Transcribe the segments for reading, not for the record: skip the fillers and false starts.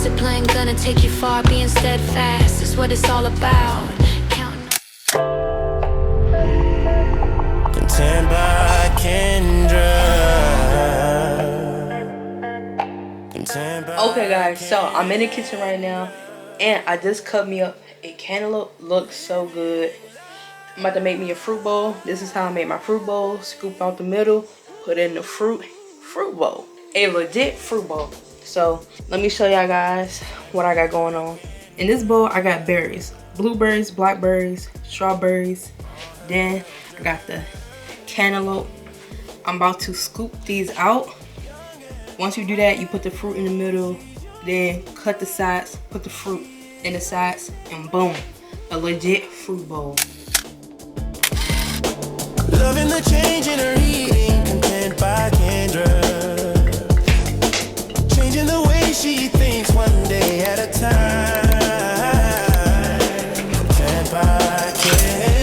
Discipline gonna take you far. Being steadfast is what it's all about. Counting. Content by Kendra. Okay guys, so I'm in the kitchen right now and I just cut me up a cantaloupe. Looks so good. I'm about to make me a fruit bowl. This is how I make my fruit bowl. Scoop out the middle, put in the fruit bowl. A legit fruit bowl. So let me show y'all guys what I got going on. In this bowl I got berries. Blueberries, blackberries, strawberries. Then I got the cantaloupe. I'm about to scoop these out. Once you do that, you put the fruit in the middle, then cut the sides, put the fruit in the sides, and boom, a legit fruit bowl. Loving the change in her eating, content by Kendra. Changing the way she thinks one day at a time. Content by Kendra.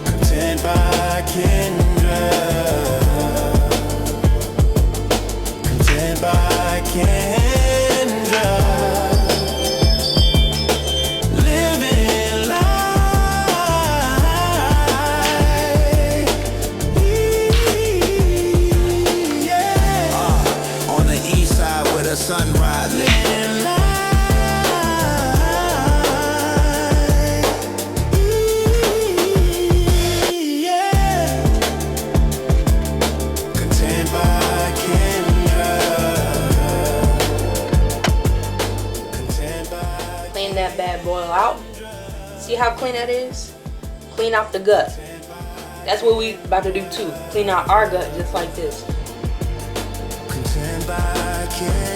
Content by Kendra. Content by Kendra. Sunrise living life. Yeah. Content by Kendra. Content by. Clean that bad boy out. See how clean that is? Clean out the gut. That's what we about to do too. Clean out our gut just like this. Content by Kendra.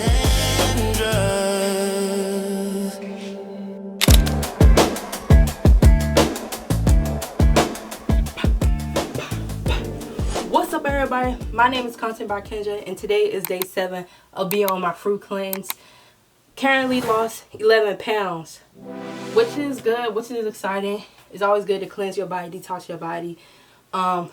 What's up everybody? My name is Content by Kendra and today is day 7 of being on my fruit cleanse. Currently lost 11 pounds, which is good, which is exciting. It's always good to cleanse your body, detox your body,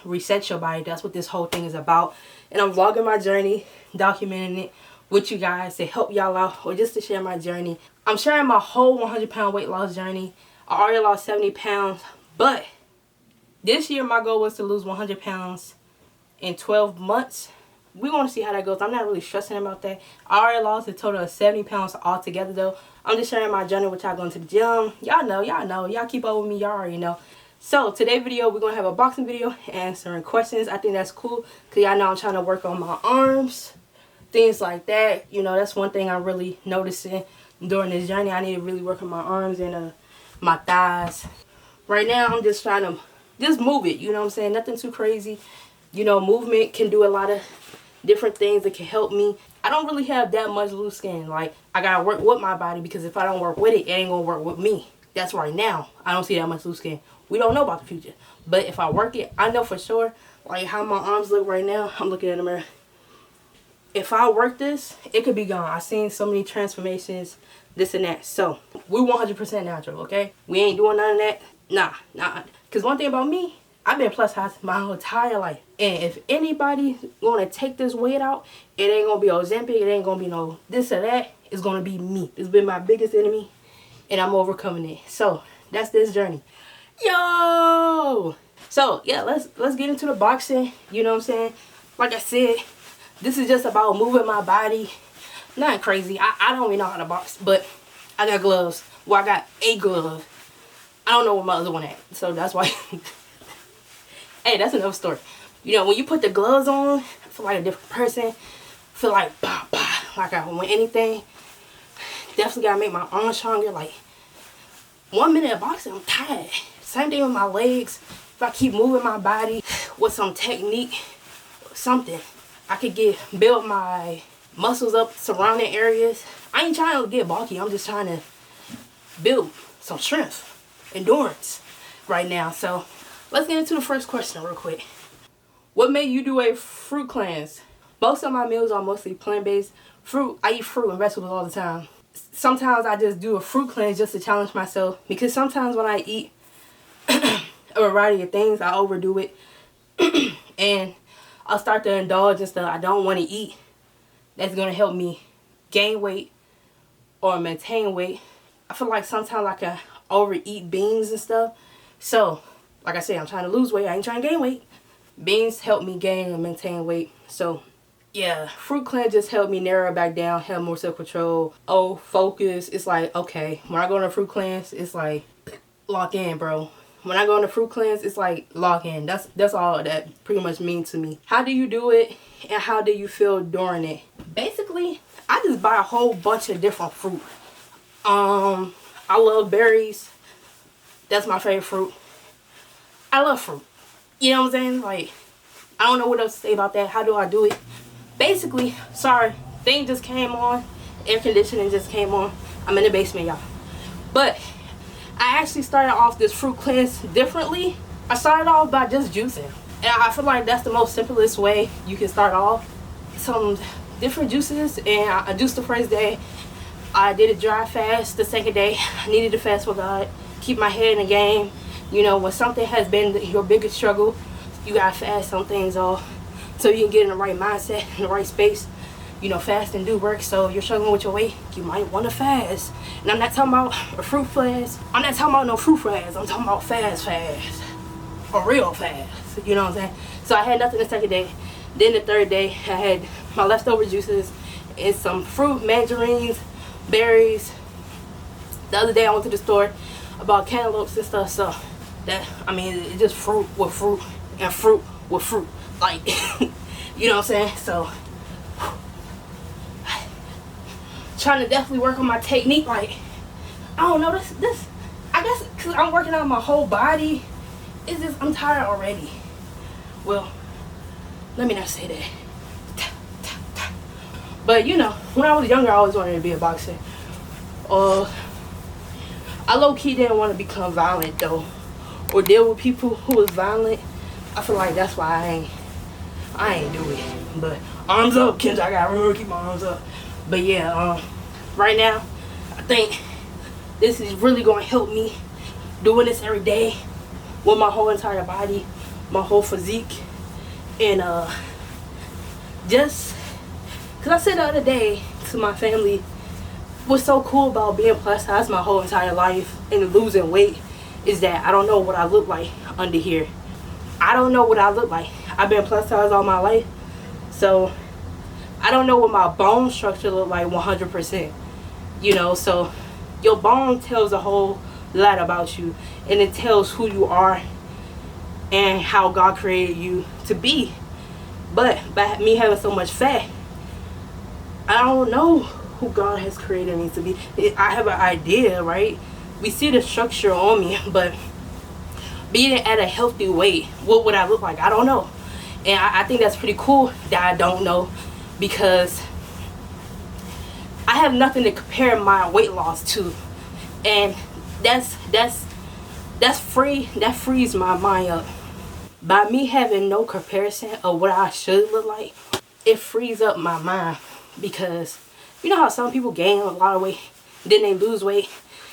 reset your body. That's what this whole thing is about. And I'm vlogging my journey, documenting it with you guys to help y'all out or just to share my journey. I'm sharing my whole 100-pound weight loss journey. I already lost 70 pounds, but this year my goal was to lose 100 pounds in 12 months. We want to see how that goes. I'm not really stressing about that. I already lost a total of 70 pounds altogether though. I'm just sharing my journey with y'all going to the gym. Y'all know. Y'all keep up with me. Y'all already know. So today's video, we're going to have a boxing video answering questions. I think that's cool because y'all know I'm trying to work on my arms. Things like that. You know, that's one thing I'm really noticing during this journey. I need to really work on my arms and my thighs. Right now, I'm just trying to just move it. You know what I'm saying? Nothing too crazy. You know, movement can do a lot of different things that can help me. I don't really have that much loose skin. Like, I got to work with my body because if I don't work with it, it ain't going to work with me. That's right now. I don't see that much loose skin. We don't know about the future. But if I work it, I know for sure, like how my arms look right now. I'm looking in the mirror. If I work this, it could be gone. I've seen so many transformations, this and that. So, we 100% natural, okay? We ain't doing none of that. Nah. Because one thing about me, I've been plus size my whole entire life. And if anybody want to take this weight out, it ain't going to be Ozempic. It ain't going to be no this or that. It's going to be me. It's been my biggest enemy, and I'm overcoming it. So, that's this journey. Yo! So, yeah, let's get into the boxing. You know what I'm saying? Like I said, this is just about moving my body. Nothing crazy. I don't even know how to box, but I got gloves. Well, I got a glove. I don't know where my other one at, so that's why. Hey, that's another story. You know, when you put the gloves on, I feel like a different person. I feel like, like I can win anything. Definitely gotta make my arms stronger. Like, 1 minute of boxing, I'm tired. Same thing with my legs. If I keep moving my body with some technique or something, I could build my muscles up surrounding areas. I ain't trying to get bulky. I'm just trying to build some strength, endurance right now. So let's get into the first question real quick. What made you do a fruit cleanse? Most of my meals are mostly plant-based. Fruit, I eat fruit and vegetables all the time. Sometimes I just do a fruit cleanse just to challenge myself because sometimes when I eat a variety of things. I overdo it. And I'll start to indulge in stuff I don't want to eat that's going to help me gain weight or maintain weight. I feel like sometimes I can overeat beans and stuff. So, like I said, I'm trying to lose weight. I ain't trying to gain weight. Beans help me gain and maintain weight. So, yeah, fruit cleanse just helped me narrow it back down, have more self-control. Oh, focus. It's like, okay, when I go on a fruit cleanse, it's like, lock in, bro. When I go on a fruit cleanse, it's like, lock in. That's all that pretty much means to me. How do you do it and how do you feel during it? Basically, I just buy a whole bunch of different fruit. I love berries. That's my favorite fruit. I love fruit. You know what I'm saying? Like, I don't know what else to say about that. How do I do it? Basically, sorry, thing just came on. Air conditioning just came on. I'm in the basement, y'all. But I actually started off this fruit cleanse differently. I started off by just juicing. And I feel like that's the most simplest way you can start off. Some different juices, and I juiced the first day. I did a dry fast the second day. I needed to fast for God. Keep my head in the game. You know, when something has been your biggest struggle, you gotta fast some things off so you can get in the right mindset, in the right space. You know, fasting do work. So if you're struggling with your weight, you might want to fast. And I'm not talking about a fruit fast. I'm not talking about no fruit fast. I'm talking about fast. A real fast. You know what I'm saying? So I had nothing the second day. Then the third day, I had my leftover juices and some fruit, mandarins, berries. The other day I went to the store, I bought cantaloupes and stuff. So that, I mean, it's just fruit with fruit and fruit with fruit. Like, you know what I'm saying? So, trying to definitely work on my technique. Like, I don't know, this I guess because I'm working on my whole body, it's just, I'm tired already. Well, let me not say that. But you know, when I was younger, I always wanted to be a boxer. I low-key didn't want to become violent though, or deal with people who was violent. I feel like that's why I ain't do it. But arms up, Kendra. I gotta remember to keep my arms up. But yeah, right now, I think this is really gonna help me doing this every day with my whole entire body, my whole physique, and just because I said the other day to my family, what's so cool about being plus size my whole entire life and losing weight is that I don't know what I look like under here. I don't know what I look like. I've been plus size all my life, so I don't know what my bone structure look like 100%. You know, so your bone tells a whole lot about you, and it tells who you are and how God created you to be. But by me having so much fat, I don't know who God has created me to be. I have an idea, right? We see the structure on me, but being at a healthy weight, what would I look like? I don't know. And I think that's pretty cool that I don't know, because I have nothing to compare my weight loss to. And that's free. That frees my mind up. By me having no comparison of what I should look like, it frees up my mind. Because you know how some people gain a lot of weight, then they lose weight,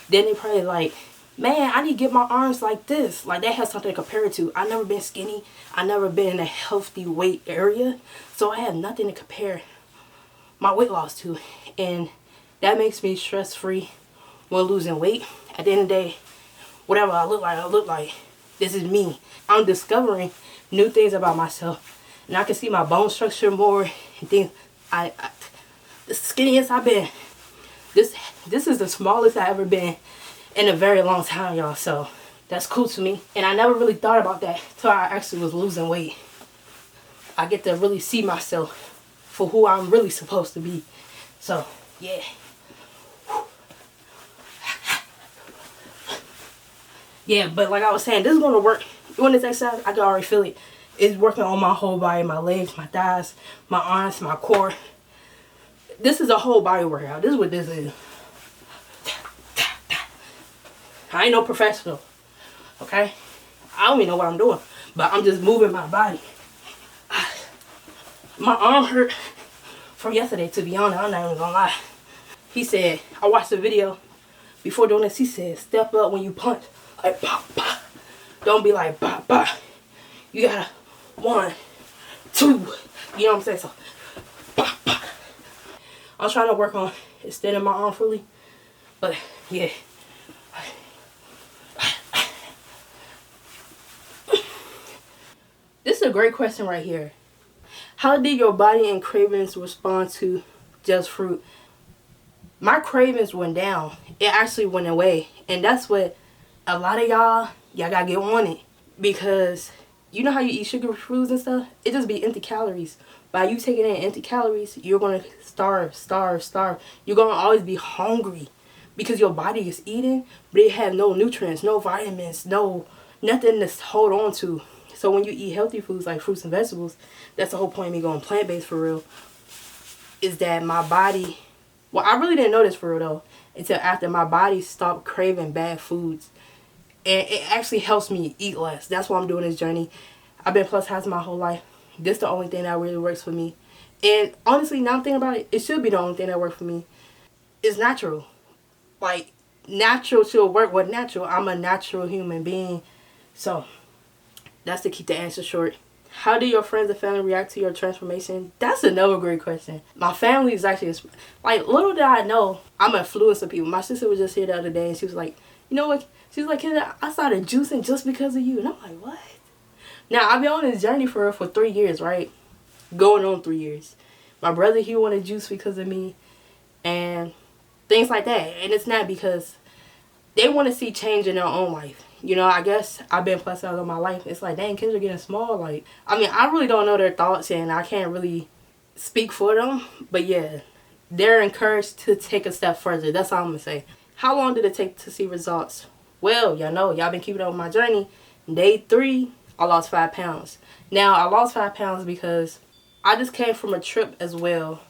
then they probably like, man, I need to get my arms like this. Like, that has something to compare it to. I've never been skinny. I've never been in a healthy weight area. So I have nothing to compare my weight loss to. And that makes me stress-free when losing weight. At the end of the day, whatever I look like. This is me. I'm discovering new things about myself. And I can see my bone structure more and things. The skinniest I've been. This is the smallest I've ever been in a very long time, y'all. So that's cool to me. And I never really thought about that till I actually was losing weight. I get to really see myself for who I'm really supposed to be. So yeah. Yeah, but like I was saying, this is gonna work. Doing this exercise, I can already feel it. It's working on my whole body, my legs, my thighs, my arms, my core. This is a whole body workout. This is what this is. I ain't no professional, okay? I don't even know what I'm doing, but I'm just moving my body. My arm hurt from yesterday, to be honest. I'm not even gonna lie. He said, I watched the video before doing this. He said, step up when you punch. Like, pop, pop. Don't be like, bah, bah. You gotta, 1, 2. You know what I'm saying? So, bah, bah. I'm trying to work on extending my arm fully. But, yeah. This is a great question right here. How did your body and cravings respond to just fruit? My cravings went down. It actually went away. And that's what a lot of y'all gotta get on it. Because you know how you eat sugar foods and stuff? It just be empty calories. By you taking in empty calories, you're going to starve. You're going to always be hungry. Because your body is eating, but it have no nutrients, no vitamins, nothing to hold on to. So when you eat healthy foods like fruits and vegetables, that's the whole point of me going plant-based for real. Is that my body... Well, I really didn't know this for real though. Until after my body stopped craving bad foods. And it actually helps me eat less. That's why I'm doing this journey. I've been plus size my whole life. This is the only thing that really works for me. And honestly, now I'm thinking about it, it should be the only thing that works for me. It's natural. Like, natural should work with natural. I'm a natural human being. So, that's to keep the answer short. How do your friends and family react to your transformation? That's another great question. My family is actually, like, little did I know, I'm influencing people. My sister was just here the other day and she was like, you know what? She was like, Kendra, I started juicing just because of you. And I'm like, what? Now, I've been on this journey for 3 years, right? Going on 3 years. My brother, he wanted juice because of me. And things like that. And it's not because they want to see change in their own life. You know, I guess I've been plus size all my life. It's like, dang, kids are getting small. Like, I mean, I really don't know their thoughts and I can't really speak for them. But yeah, they're encouraged to take a step further. That's all I'm going to say. How long did it take to see results? Well, y'all know, y'all been keeping up with my journey. Day 3, I lost 5 pounds. Now, I lost 5 pounds because I just came from a trip as well.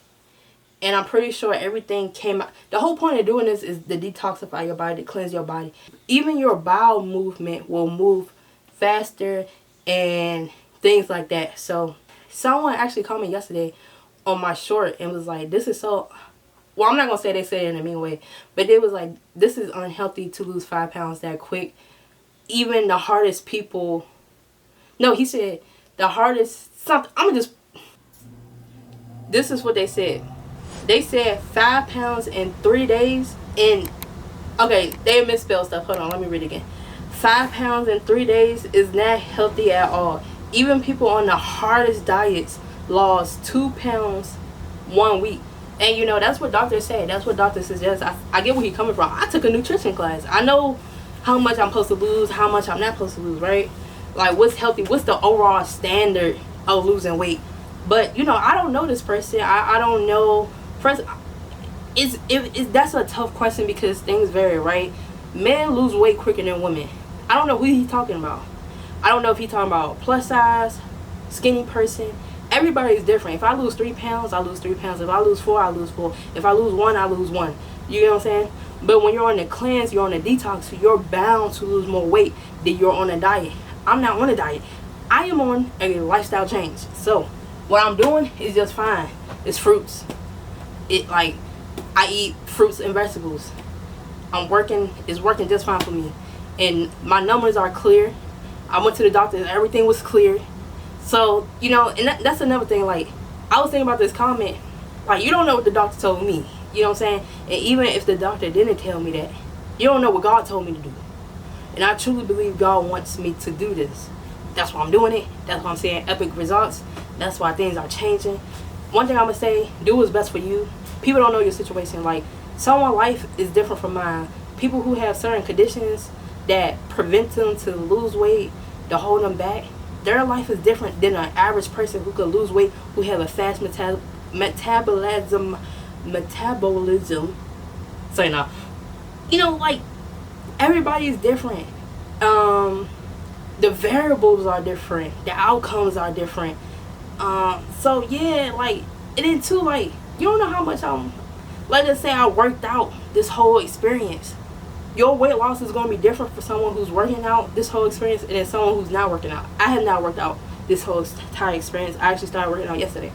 And I'm pretty sure everything came out. The whole point of doing this is to detoxify your body, to cleanse your body. Even your bowel movement will move faster and things like that. So, someone actually called me yesterday on my short and was like, this is so... Well, I'm not going to say they said it in a mean way. But they was like, this is unhealthy to lose 5 pounds that quick. Even the hardest people... No, he said the hardest... Something. I'm going to just... This is what they said. They said 5 pounds in 3 days. And, okay, they misspelled stuff. Hold on, let me read it again. 5 pounds in 3 days is not healthy at all. Even people on the hardest diets lost 2 pounds 1 week. And, you know, that's what doctors say. That's what doctors suggest. I get where he's coming from. I took a nutrition class. I know how much I'm supposed to lose, how much I'm not supposed to lose, right? Like, what's healthy? What's the overall standard of losing weight? But, you know, I don't know this person. I don't know... First, that's a tough question because things vary, right? Men lose weight quicker than women. I don't know who he's talking about. I don't know if he's talking about plus size, skinny person. Everybody's different. If I lose 3 pounds, I lose 3 pounds. If I lose 4, I lose 4. If I lose 1, I lose 1. You know what I'm saying? But when you're on a cleanse, you're on a detox, you're bound to lose more weight than you're on a diet. I'm not on a diet. I am on a lifestyle change. So, what I'm doing is just fine. It's fruits. I eat fruits and vegetables. It's working just fine for me. And my numbers are clear. I went to the doctor and everything was clear. So, you know, and that's another thing. Like, I was thinking about this comment. Like, you don't know what the doctor told me. You know what I'm saying? And even if the doctor didn't tell me that, you don't know what God told me to do. And I truly believe God wants me to do this. That's why I'm doing it. That's why I'm saying epic results. That's why things are changing. One thing I'm going to say, do what's best for you. People don't know your situation. Like, someone's life is different from mine. People who have certain conditions that prevent them to lose weight, to hold them back, their life is different than an average person who could lose weight, who have a fast metabolism. So, you know, like, everybody is different. The variables are different. The outcomes are different. So, yeah, like, and then, too, like, you don't know how much let's just say I worked out this whole experience. Your weight loss is going to be different for someone who's working out this whole experience and then someone who's not working out. I have not worked out this whole entire experience. I actually started working out yesterday.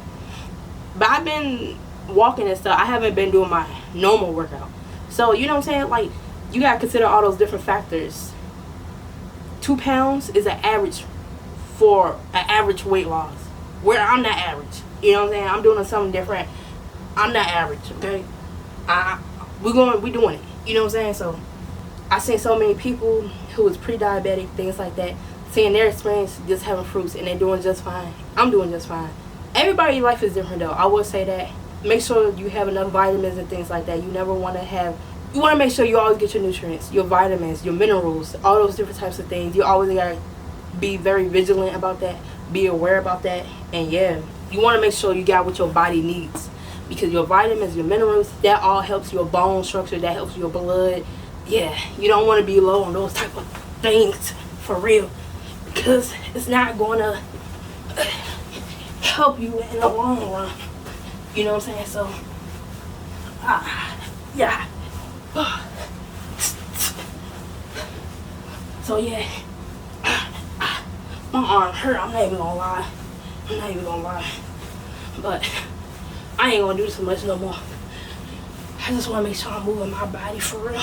But I've been walking and stuff. I haven't been doing my normal workout. So, you know what I'm saying? Like, you got to consider all those different factors 2 pounds is an average for an average weight loss. Where I'm not average. You know what I'm saying? I'm doing something different. I'm not average, okay? We doing it. You know what I'm saying? So I seen so many people who was pre-diabetic, things like that, saying their experience just having fruits and they're doing just fine. I'm doing just fine. Everybody's life is different though. I will say that. Make sure you have enough vitamins and things like that. You want to make sure you always get your nutrients, your vitamins, your minerals, all those different types of things. You always gotta be very vigilant about that, be aware about that, and yeah, you want to make sure you got what your body needs, because your vitamins, your minerals, that all helps your bone structure, that helps your blood. Yeah, you don't want to be low on those type of things for real, because it's not going to help you in the long run. You know what I'm saying? So yeah. So yeah, my arm hurt. I'm not even gonna lie. But I ain't gonna do too much no more. I just wanna make sure I'm moving my body for real.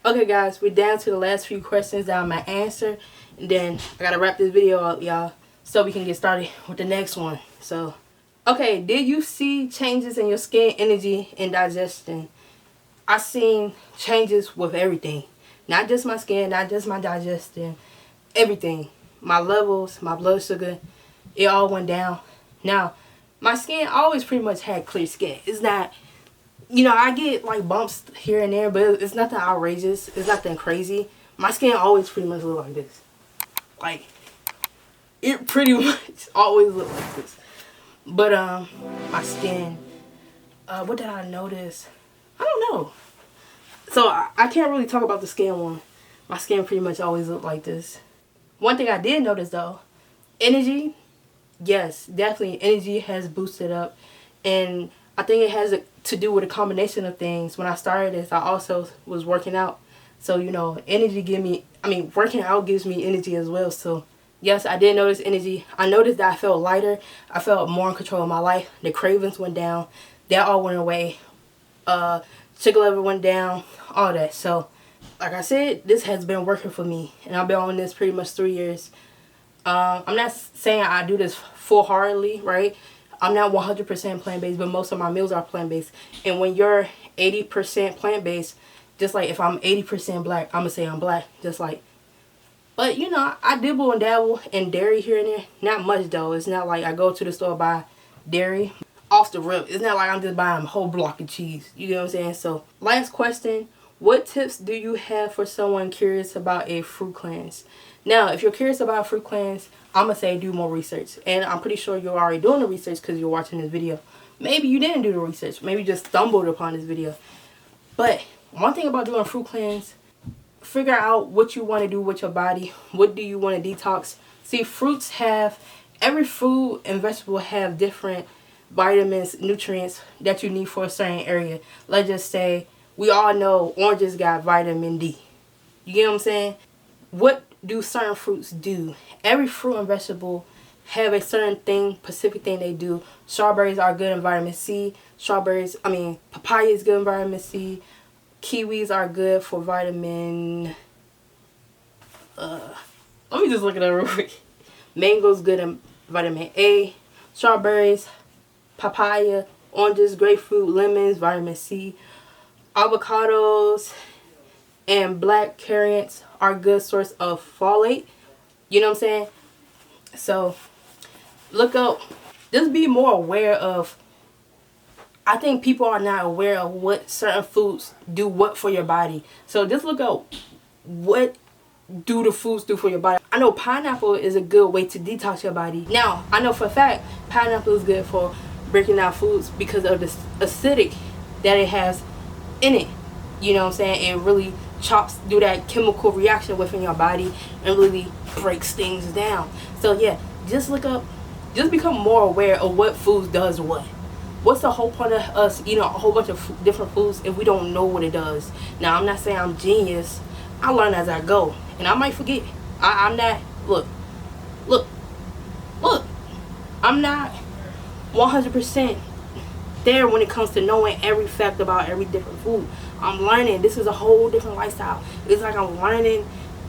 Okay guys, we're down to the last few questions that I'm gonna answer, and then I gotta wrap this video up, y'all, so we can get started with the next one. So okay, did you see changes in your skin, energy, and digestion? I seen changes with everything, not just my skin, not just my digestion, everything. My levels, my blood sugar, it all went down. Now my skin always pretty much had clear skin. It's not, you know, I get like bumps here and there, but it's nothing outrageous. It's nothing crazy. My skin always pretty much look like this. Like, it pretty much always look like this. But my skin, what did I notice? I don't know. So I can't really talk about the skin one. My skin pretty much always look like this. One thing I did notice though, energy. Yes, definitely energy has boosted up, and I think it has to do with a combination of things. When I started this, I also was working out. So, you know, working out gives me energy as well. So, yes, I did notice energy. I noticed that I felt lighter. I felt more in control of my life. The cravings went down. That all went away. Sugar level went down. All that. So, like I said, this has been working for me. And I've been on this pretty much 3 years. I'm not saying I do this full-heartedly, right? I'm not 100% plant-based, but most of my meals are plant-based. And when you're 80% plant-based, just like if I'm 80% black, I'm going to say I'm black, just like. But, you know, I dibble and dabble in dairy here and there. Not much, though. It's not like I go to the store buy dairy off the rip. It's not like I'm just buying a whole block of cheese. You know what I'm saying? So, last question. What tips do you have for someone curious about a fruit cleanse? Now, if you're curious about a fruit cleanse, I'm going to say do more research. And I'm pretty sure you're already doing the research because you're watching this video. Maybe you didn't do the research. Maybe you just stumbled upon this video. But one thing about doing a fruit cleanse, figure out what you want to do with your body. What do you want to detox? See, every fruit and vegetable have different vitamins, nutrients that you need for a certain area. Let's just say, we all know oranges got vitamin D. You get what I'm saying? What do certain fruits do? Every fruit and vegetable have a certain specific thing they do. Strawberries are good in vitamin C. Papaya is good in vitamin C. Kiwis are good for vitamin... let me just look it up real quick. Mango's good in vitamin A. Strawberries, papaya, oranges, grapefruit, lemons, vitamin C. Avocados and black currants are good source of folate. You know what I'm saying? So look up, just be more aware of. I think people are not aware of what certain foods do what for your body. So just look up what do the foods do for your body. I know pineapple is a good way to detox your body. Now I know for a fact pineapple is good for breaking down foods because of the acidic that it has in it. You know what I'm saying? It really do that chemical reaction within your body and really breaks things down. So yeah, just look up, just become more aware of what foods does what. What's the whole point of us eating a whole bunch of different foods if we don't know what it does? Now, I'm not saying I'm genius. I learn as I go, and I might forget. I'm not. Look, look, look. I'm not 100% there when it comes to knowing every fact about every different food. I'm learning. This is a whole different lifestyle. It's like I'm learning,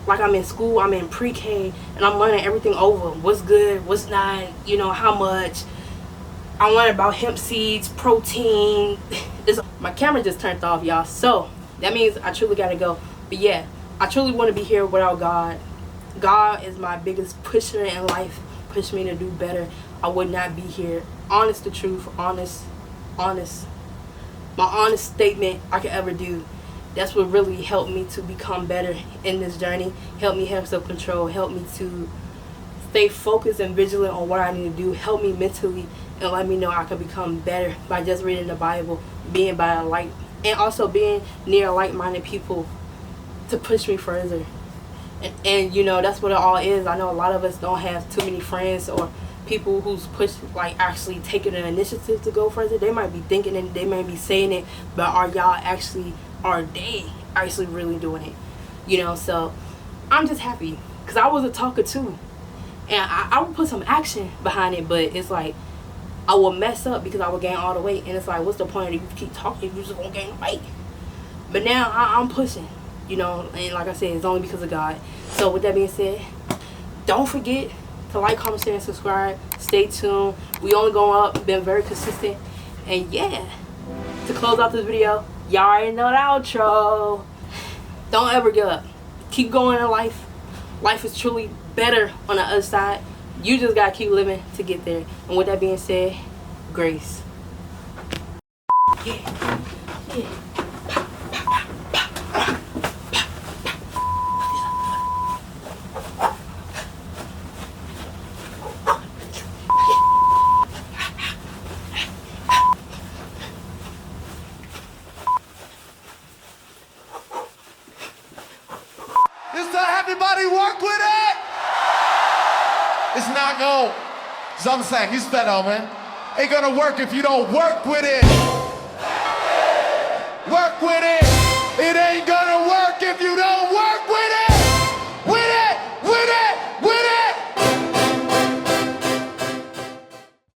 like I'm in school. I'm in pre-K, and I'm learning everything over. What's good? What's not? You know, how much. I learned about hemp seeds, protein. My camera just turned off, y'all. So that means I truly gotta go. But yeah, I truly want to be here without God. God is my biggest pusher in life. Push me to do better. I would not be here. Honest to truth, honest. My honest statement I could ever do. That's what really helped me to become better in this journey. Helped me have self-control. Helped me to stay focused and vigilant on what I need to do. Help me mentally and let me know I can become better by just reading the Bible, being by a light, and also being near like-minded people to push me further. And you know, that's what it all is. I know a lot of us don't have too many friends or people who's pushed, like actually taking an initiative to go further. They might be thinking and they might be saying it, but are they actually really doing it? You know, so I'm just happy because I was a talker too. And I would put some action behind it, but it's like I will mess up because I would gain all the weight. And it's like, what's the point of you keep talking if you just won't gain weight? But now I'm pushing, you know, and like I said, it's only because of God. So with that being said, don't forget to like, comment, share, and subscribe. Stay tuned. We only going up, been very consistent. And yeah, to close out this video, y'all already know the outro. Don't ever give up. Keep going in life. Life is truly better on the other side. You just gotta keep living to get there. And with that being said, grace. Yeah. This time everybody work with it. It's not going. I'm saying, it's better, man. Ain't gonna work if you don't work with it. Work with it.